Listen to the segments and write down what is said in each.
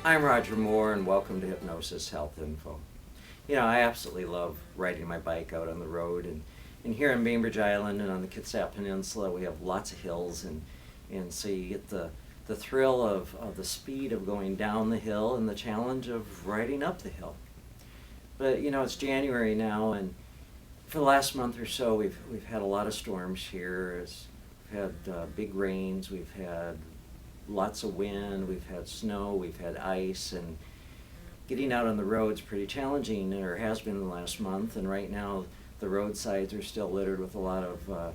I'm Roger Moore, and welcome to Hypnosis Health Info. You know, I absolutely love riding my bike out on the road, and here on Bainbridge Island and on the Kitsap Peninsula, we have lots of hills, and so you get the thrill of the speed of going down the hill and the challenge of riding up the hill. But you know, it's January now, and for the last month or so, we've had a lot of storms here. We've had big rains, we've had lots of wind, we've had snow, we've had ice, and getting out on the road's pretty challenging, or has been in the last month. And right now the roadsides are still littered with a lot of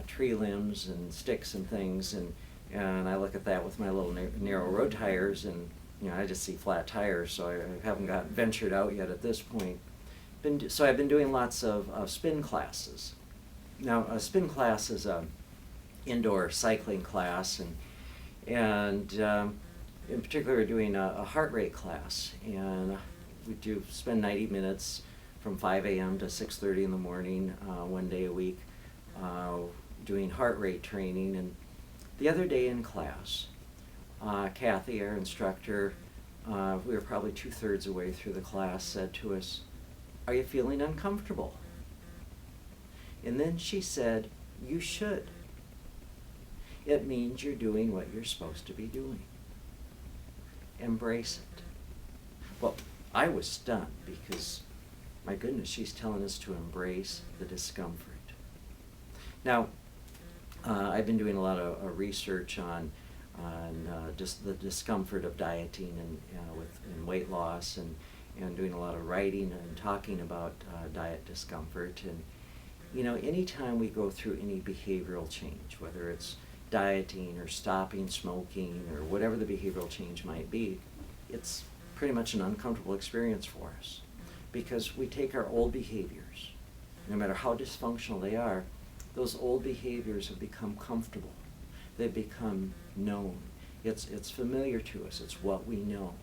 tree limbs and sticks and things, and I look at that with my little narrow road tires, and you know, I just see flat tires, so I haven't ventured out yet at this point. So I've been doing lots of spin classes. Now, a spin class is a indoor cycling class, and in particular, we're doing a heart rate class, and we spend 90 minutes from 5 a.m. to 6:30 in the morning, one day a week, doing heart rate training. And the other day in class, Kathy, our instructor, we were probably 2/3 away through the class, said to us, "Are you feeling uncomfortable?" And then she said, "You should. It means you're doing what you're supposed to be doing. Embrace it." Well, I was stunned because, my goodness, she's telling us to embrace the discomfort. Now, I've been doing a lot of research on just the discomfort of dieting and weight loss, and doing a lot of writing and talking about diet discomfort. And you know, anytime we go through any behavioral change, whether it's dieting or stopping smoking or whatever the behavioral change might be, it's pretty much an uncomfortable experience for us, because we take our old behaviors, no matter how dysfunctional they are, those old behaviors have become comfortable. They've become known. It's familiar to us. It's what we know.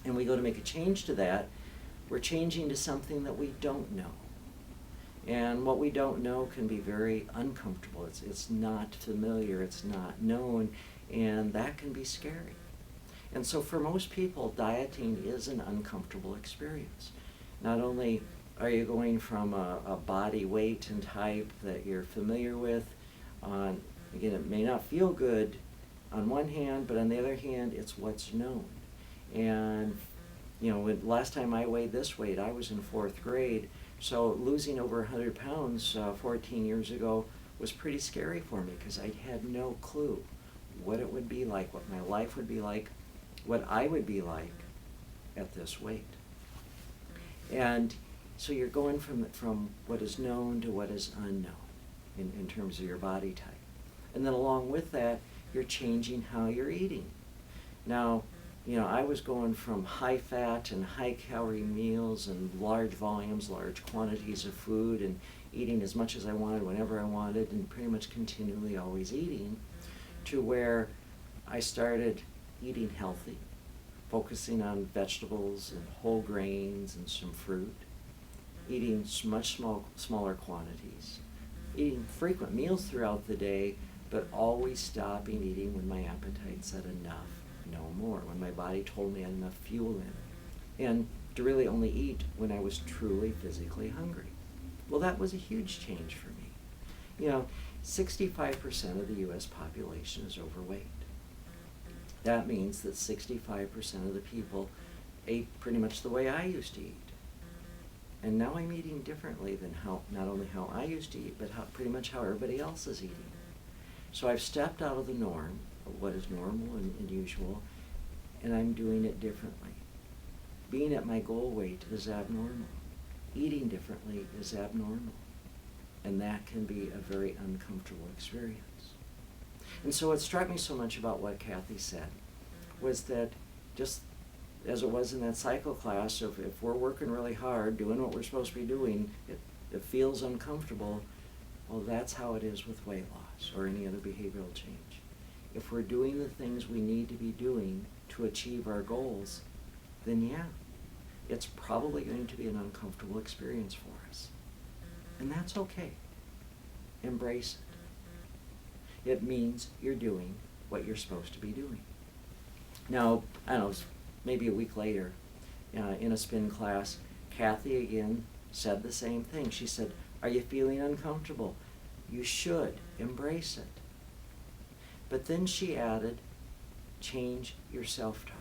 And we go to make a change to that, we're changing to something that we don't know. And what we don't know can be very uncomfortable. It's not familiar, it's not known, and that can be scary. And so for most people, dieting is an uncomfortable experience. Not only are you going from a body weight and type that you're familiar with, again, it may not feel good on one hand, but on the other hand, it's what's known. And you know, last time I weighed this weight, I was in 4th grade. So losing over 100 pounds 14 years ago was pretty scary for me, because I had no clue what it would be like, what my life would be like, what I would be like at this weight. And so you're going from what is known to what is unknown in terms of your body type. And then along with that, you're changing how you're eating. Now, you know, I was going from high fat and high calorie meals and large volumes, large quantities of food, and eating as much as I wanted, whenever I wanted, and pretty much continually always eating, to where I started eating healthy, focusing on vegetables and whole grains and some fruit, eating much smaller quantities, eating frequent meals throughout the day, but always stopping eating when my appetite said enough. No more, when my body told me I had enough fuel in it, and to really only eat when I was truly physically hungry. Well, that was a huge change for me. You know, 65% of the U.S. population is overweight. That means that 65% of the people ate pretty much the way I used to eat. And now I'm eating differently than not only how I used to eat, but pretty much how everybody else is eating. So I've stepped out of the norm, what is normal and usual, and I'm doing it differently. Being at my goal weight is abnormal. Eating differently is abnormal. And that can be a very uncomfortable experience. And so what struck me so much about what Kathy said was that, just as it was in that cycle class, if we're working really hard, doing what we're supposed to be doing, it feels uncomfortable. Well, that's how it is with weight loss or any other behavioral change. If we're doing the things we need to be doing to achieve our goals, then yeah, it's probably going to be an uncomfortable experience for us. And that's okay. Embrace it. It means you're doing what you're supposed to be doing. Now, I don't know, maybe a week later, in a spin class, Kathy again said the same thing. She said, "Are you feeling uncomfortable? You should embrace it." But then she added, "Change your self-talk."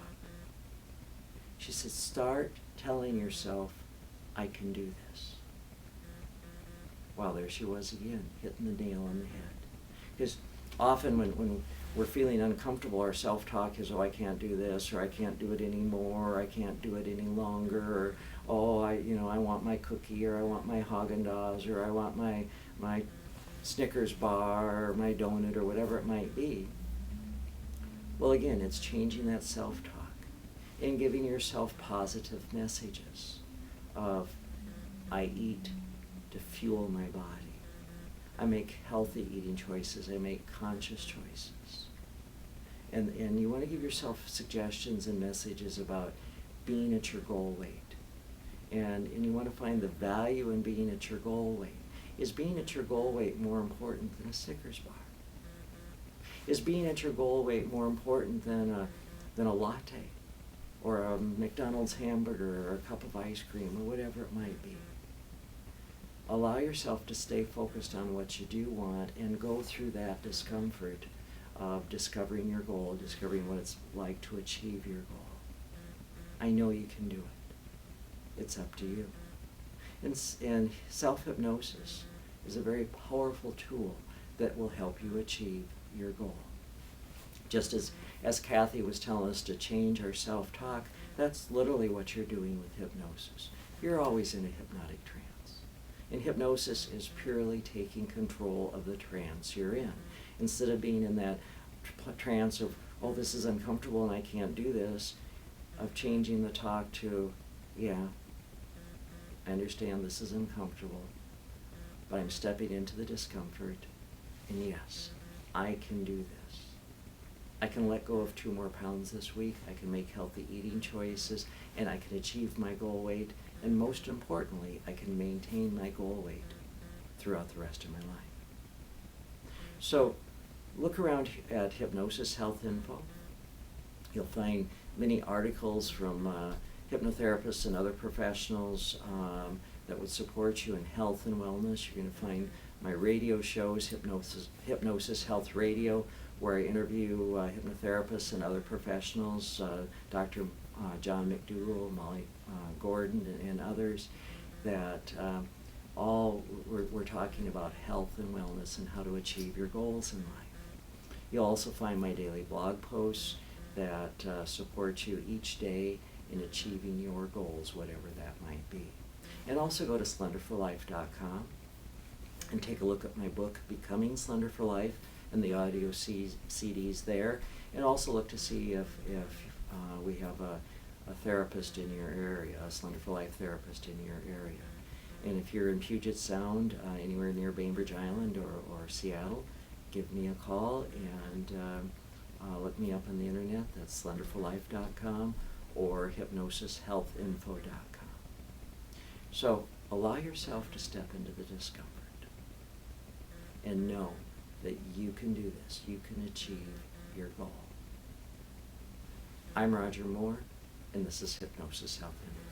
She said, "Start telling yourself, I can do this." Well, there she was again, hitting the nail on the head. Because often when we're feeling uncomfortable, our self-talk is, "Oh, I can't do this," or "I can't do it anymore," or "I can't do it any longer," or "Oh, I want my cookie," or "I want my Haagen-Dazs," or "I want my Snickers bar," or "my donut," or whatever it might be. Well, again, it's changing that self-talk and giving yourself positive messages of, I eat to fuel my body. I make healthy eating choices. I make conscious choices. And you want to give yourself suggestions and messages about being at your goal weight. And you want to find the value in being at your goal weight. Is being at your goal weight more important than a Snickers bar? Is being at your goal weight more important than a latte, or a McDonald's hamburger, or a cup of ice cream, or whatever it might be? Allow yourself to stay focused on what you do want and go through that discomfort of discovering your goal, discovering what it's like to achieve your goal. I know you can do it. It's up to you. And self-hypnosis is a very powerful tool that will help you achieve your goal. Just as Kathy was telling us to change our self-talk, that's literally what you're doing with hypnosis. You're always in a hypnotic trance. And hypnosis is purely taking control of the trance you're in. Instead of being in that trance of, "Oh, this is uncomfortable and I can't do this," of changing the talk to, "Yeah, I understand this is uncomfortable, but I'm stepping into the discomfort, and yes, I can do this. I can let go of 2 more pounds this week, I can make healthy eating choices, and I can achieve my goal weight, and most importantly, I can maintain my goal weight throughout the rest of my life." So look around at Hypnosis Health Info. You'll find many articles from hypnotherapists and other professionals that would support you in health and wellness. You're going to find my radio shows, Hypnosis Health Radio, where I interview hypnotherapists and other professionals, Dr. John McDougall, Molly Gordon, and others, that all we're talking about health and wellness and how to achieve your goals in life. You'll also find my daily blog posts that support you each day in achieving your goals, whatever that might be. And also go to slenderforlife.com and take a look at my book, Becoming Slender for Life, and the audio CDs there. And also look to see if we have a therapist in your area, a Slender for Life therapist in your area. And if you're in Puget Sound, anywhere near Bainbridge Island or Seattle, give me a call and look me up on the internet. That's slenderforlife.com or hypnosishealthinfo.com. So allow yourself to step into the discomfort and know that you can do this. You can achieve your goal. I'm Roger Moore, and this is Hypnosis Health Info.